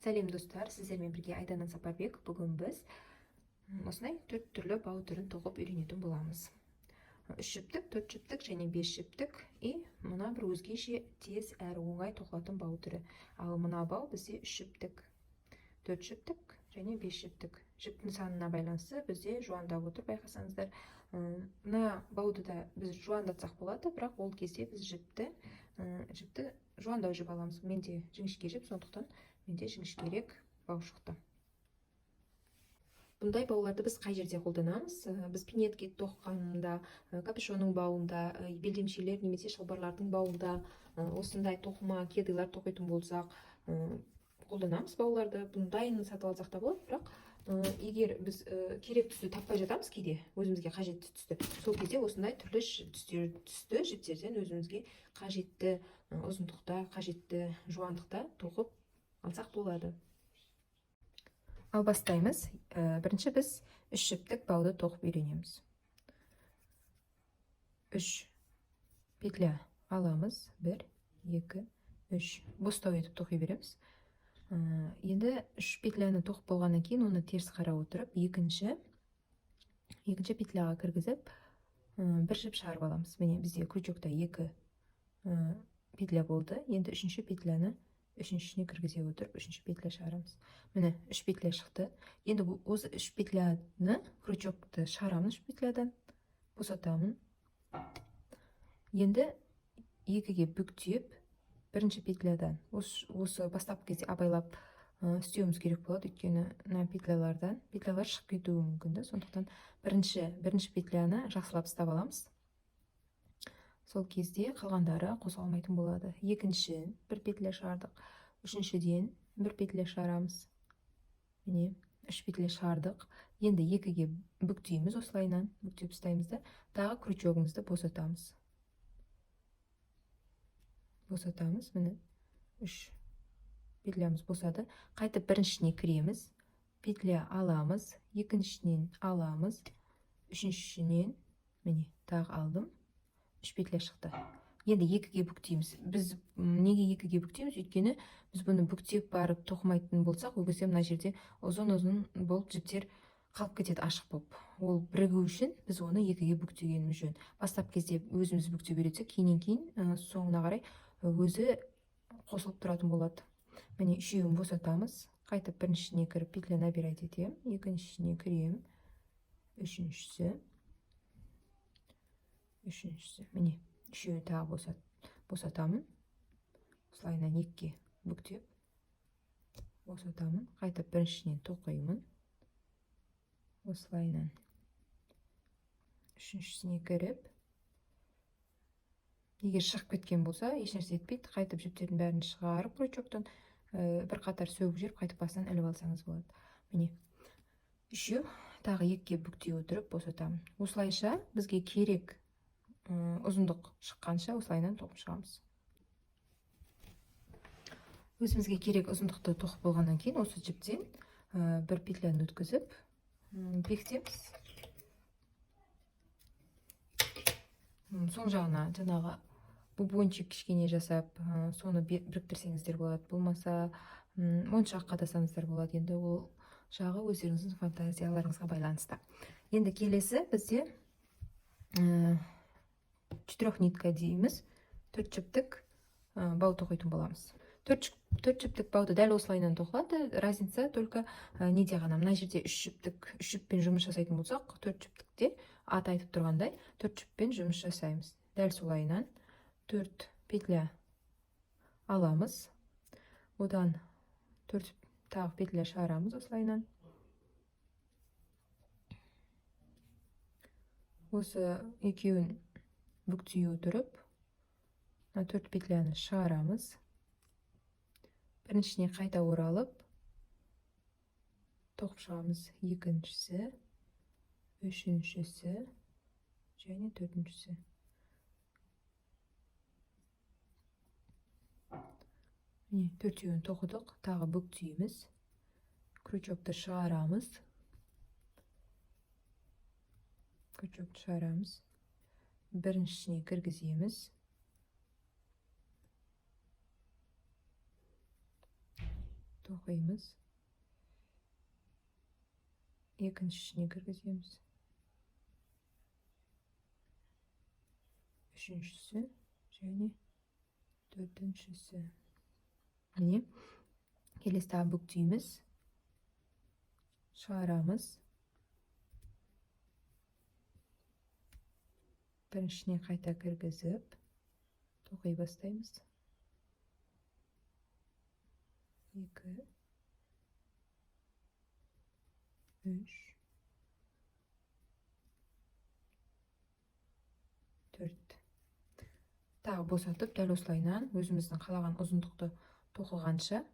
Сәлем достар, сіздермен бірге Айдана Сапарбек. Бүгін біз осындай 4 түрлі бау түрін тоқып үйренетін боламыз. 3 жіптік, 4 жіптік және 5 жіптік. Мына бір өзгеше тез әрі оңай тоқылатын бау түрі. Ал мына бау бізде 3 жіптік, 4 жіптік және 5 жіптік. Жіптің санына байланысты бізде жуандап отыр, байқасаңыздар. Мына бауды да біз жуандатсақ болады, бірақ ол кезде біз жіпті жуандау жіп аламыз. Менде жіңішке жіп, сондықтан менде жіңішкерек бау шықты. Бұндай бауларды біз қай жерде қолданамыз? Біз пинетке тоққанында, капюшонның бауында, белдемшелер немесе шалбарлардың бауында, осындай тоқыма кедилар тоқитын болсақ, қолданамыз бауларды. Бұндайын сатып алсақ та болады, бірақ егер біз керек түсті таппай жатамыз кейде, өзімізге қажетті түсті, сол кезде осындай түрлі түсті жіптерден өзімізге қажетті ұзындықта, қажетті жуандықта тоқып алсақ болады. Ал бастаймыз. Бірінші біз 3 жіптік бауды тоқып үйренеміз. 3 петля аламыз. 1, 2, 3. Бостау етіп тоқи береміз. Енді 3 петляны тоқып болғаннан кейін оны теріс қарап отырып, екінші петляға кіргізіп, бір жіп шығарып аламыз. Міне бізде крючокта 2 петля болды. Енді 3-ші петляны үшіншісіне кіргізе отырып, 3-ші петля шығарамыз. Міне 3 петля шықты. Енді осы 3 петляны, крючокты шығарамын 3 петлядан, босатамын. Енді 2-ге бүктеп, бірінші петлядан осы бастапқы кезде абайлап істеуіміз керек болады, өйткені петлялар шығып кетуі мүмкін. Сондықтан бірінші петляны жақсылап ұстап аламыз. Сол кезде қалғандары қозғалмайтын болады. Екінші бір петля шығардық. Үшіншіден бір петля шығарамыз. Міне 3 петля шығардық. Енді 2-ге бүктейміз, осылайынан бүктеп ұстаймыз да, тағы крючогымызды босатамыз. Міне 3 петлямыз босады. Қайтып біріншісіне кіреміз, петля аламыз, екіншісінен аламыз, үшіншісінен міне тағы алдым, 3 петля шықты. Енді 2-ге бүктейміз. Біз неге 2-ге бүктейміз? Өйткені біз бұны бүктеп барып тоқымайтын болсақ, ол кезде мына жерде ұзын болып жіптер қалып кетеді ашық болып. Ол бірігу үшін біз оны 2-ге бүктегеніміз жөн. Бастап кезде өзіміз бүктеп үйретсек, кейін соңына қарай өзі қосылып тұратын болады. Міне 3-еуін босатамыз. Қайтып біріншісіне кіріп петля набирать етем, екіншісіне кірем, үшіншісі. Міне 3-еуін тағы босатамын. Осылайынан 2-ге бүктеп босатамын. Қайтып біріншісінен тоқимын. Осылайынан үшіншісіне кіріп, егер шығып кеткен болса, ешнәрсе етпейді. Қайтып жіптердің бәрін шығарып, крючоктан бір қатар сөгіп жүріп, қайтып басынан іліп алсаңыз болады. Міне 3-еу тағы 2-ге бүктей отырып босатамын. Осылайша бізге керек ұзындық шыққанша осылайынан тоқып шығамыз. Өзімізге керек ұзындықты тоқып болғаннан кейін осы жіптен бір петляны өткізіп бекітеміз. Соң жағына жаңағы бубончик кішкене жасап, соны біріктірсеңіздер болады. Болмаса, моншақ қадасаңыздар болады. Енді ол жағы өздеріңіздің фантазияларыңызға байланысты. Енді келесі бізде 4 нитка дейміз. 4 жіптік бау тоқитын боламыз. 4 жіптік бауды дәл осылайынан тоқылады. Разница только неде ғана. Мына жерде 3 жіппен жұмыс жасайтын болсақ, 4 жіптікте аты айтып тұрғандай 4 жіппен жұмыс жасаймыз. Дәл солайынан 4 петля аламыз. Одан 4 тағы петля шығарамыз осылайынан. Осы екеуін бүктей отырып, 4 петляны шығарамыз. Біріншісіне қайта оралып, тоқып шығамыз. Екіншісі, үшіншісі және төртіншісі. Міне 4-еуін тоқыдық, тағы бүктейміз. Крючокты шығарамыз. Біріншісіне кіргіземіз. тоқимыз, екіншісіне кіргіземіз, үшіншісі және төртіншісі. Міне келесі тағы бүктейміз, шығарамыз, біріншісіне қайта кіргізіп тоқи бастаймыз. 2 3 4. Тағы босатып, дәл осылайынан өзіміздің қалаған ұзындықты тоқығанша,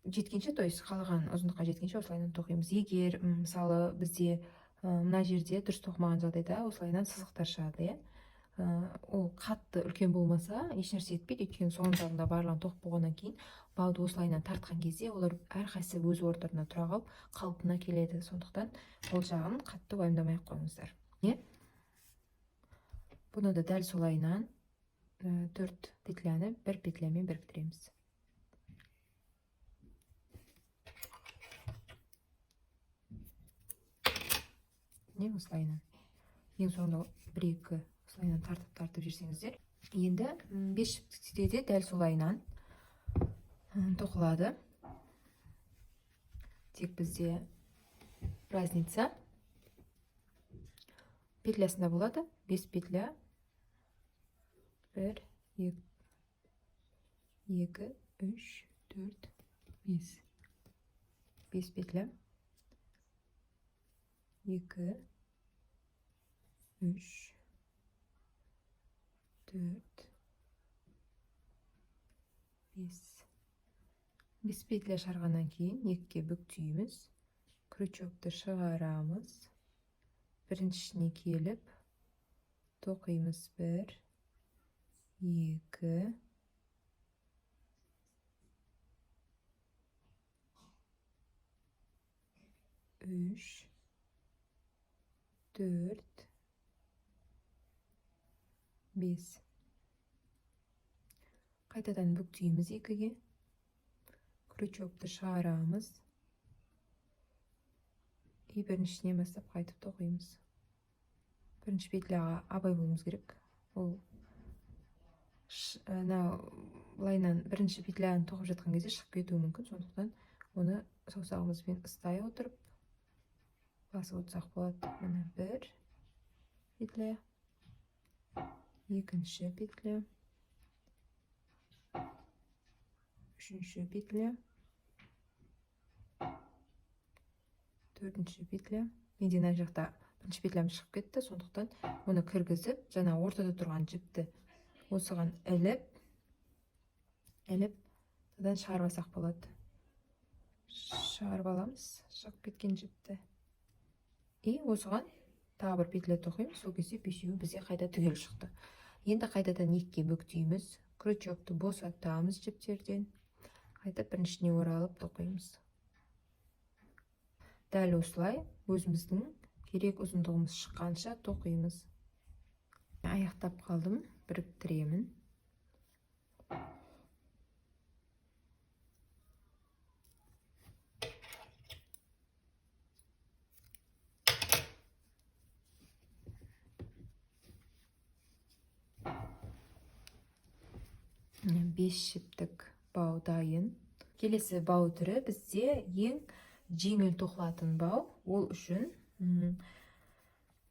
жеткенше, то есть қалаған ұзындыққа жеткенше осылайынан тоқимыз. Егер мысалы бізде мына жерде дұрыс тоқымаған жағдайда осылайынан сызықтар шығады, ол қатты үлкен болмаса ешнәрсе етпейді, өйткені соңында барлығын тоқып болғаннан кейін бауды осылайынан тартқан кезде олар әрқайсысы өз орындарына тұра қалып қалпына келеді. Сондықтан ол жағын қатты уайымдамай қойыңыздар. Бұны да дәл солайынан 4 петляны бір петлямен біріктіреміз. Не осылайынан. Ең соңында 1-2 осылайынан тартып жүрсеңіздер. Енді 5 жіптікте де дәл солайынан тоқылады. Тек бізде разница петлясында болады. 5 петля. 1, 2, 3, 4, 5. 5 петля. 2, 3, 4, 5. 5 петля шығарғаннан кейін 2-ге бүктейміз, крючокты шығарамыз, біріншісіне келіп тоқимыз. 1, 2, 3, 4, 5. Қайтадан бүктейміз 2-ге, крючокты шығарамыз, и біріншісіне бастап қайтып тоқимыз. Бірінші петляға абай болуымыз керек. Ол лайнан бірінші петляны тоқып жатқан кезде шығып кетуі мүмкін, сондықтан оны саусағымызбен ұстай отырып басып отырсақ болады. Міне 1 петля, екінші петля, үшінші петля, төртінші петля. Менде мына жақта бірінші петлям шығып кетті, сондықтан оны кіргізіп, жаңа ортада тұрған жіпті осыған іліп, содан шығарбасақ болады. Шығарып аламыз шығып кеткен жіпті. И осыған тағы бір петля тоқимыз, сол кезде 5-еуі бізде қайта түгел шықты. Енді қайтадан 2-ге бүктейміз, крючокты босатамыз жіптерден, қайта біріншісіне оралып тоқимыз. Дәл осылай өзіміздің керек ұзындығымыз шыққанша тоқимыз. Аяқтап қалдым, біріктіремін. Бес жіптік бау дайын. Келесі бау түрі бізде ең жеңіл тоқылатын бау. Ол үшін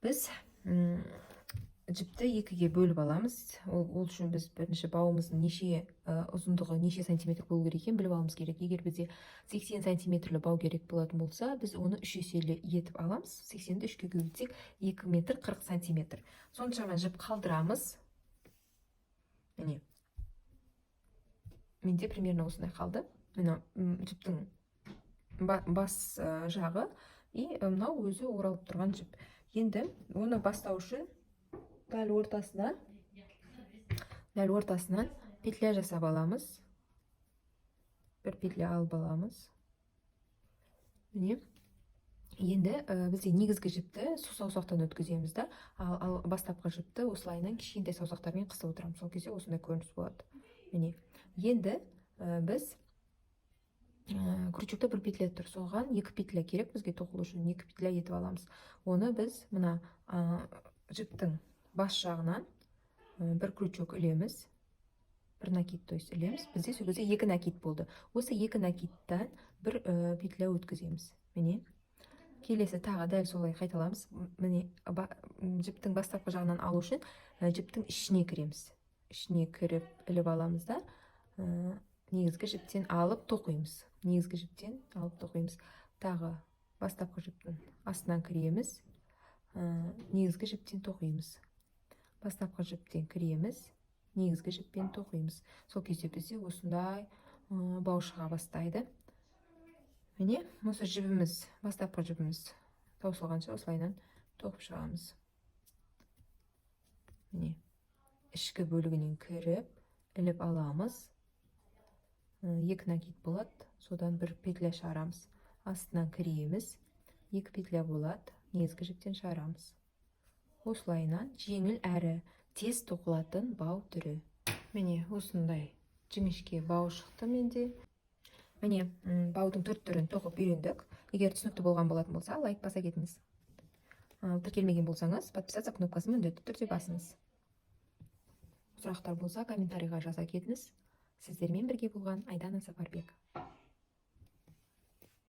біз жіпті 2-ге бөліп аламыз. Ол үшін біз бірінші бауымыздың ұзындығы неше сантиметр болу керек екенін біліп алуымыз керек. Егер бізде 80 сантиметрлі бау керек болатын болса, біз оны 3 еселі етіп аламыз. 80-ді 3-ге көбейтсек 2 метр 40 сантиметр. Соншама жіп қалдырамыз. Міне. Менде примерно осындай қалды. Жіптің бас жағы и мынау өзі оралып тұрған жіп. Енді оны бастау үшін дәл ортасынан петля жасап аламыз. Бір петля алып аламыз. Міне. Енді бізде негізгі жіпті саусақтан өткіземіз да, ал бастапқы жіпті осылайынан кішкентай саусақтармен қысып отырамыз. Сол кезде осындай көрініс болады. Міне. Енді біз крючокта бір петля тұр, соған 2 петля керек бізге тоқылу үшін, 2 петля етіп аламыз. Оны біз мына жіптің бас жағынан бір крючок ілеміз, бір накид, то есть ілеміз. Бізде сол кезде 2 накид болды. Осы 2 накидтан бір петля өткіземіз. Міне келесі тағы дәл солай қайталамыз. Міне жіптің бастапқы жағынан алу үшін жіптің ішіне кіреміз. Ішіне кіріп іліп аламыз да негізгі жіптен алып тоқимыз. Негізгі жіптен алып тоқимыз. Тағы бастапқы жіптің астынан кіреміз. Негізгі жіптен тоқимыз. Бастапқы жіптен кіреміз. Негізгі жіппен тоқимыз. Сол кезде бізде осындай бау шыға бастайды. Міне, осы жібіміз, бастапқы жібіміз таусылғанша осылайынан тоқып шығамыз. Міне, ішкі бөлігінен кіріп, іліп аламыз. 2 накид болады, содан бір петля шығарамыз. Астынан кіреміз, 2 петля болады, негізгі жіптен шығарамыз. Осылайынан жеңіл әрі тез тоқылатын бау түрі. Міне, осындай жіңішке бау шықты менде. Міне, баудың 4 түрін тоқып үйрендік. Егер түсінікті болған болатын болса, лайк баса кетіңіз. Тіркелмеген болсаңыз, подписаться кнопкасын міндетті түрде басыңыз. Сұрақтар болса, комментарийға жаза кетіңіз. Сіздермен бірге болған Айдана Сапарбек.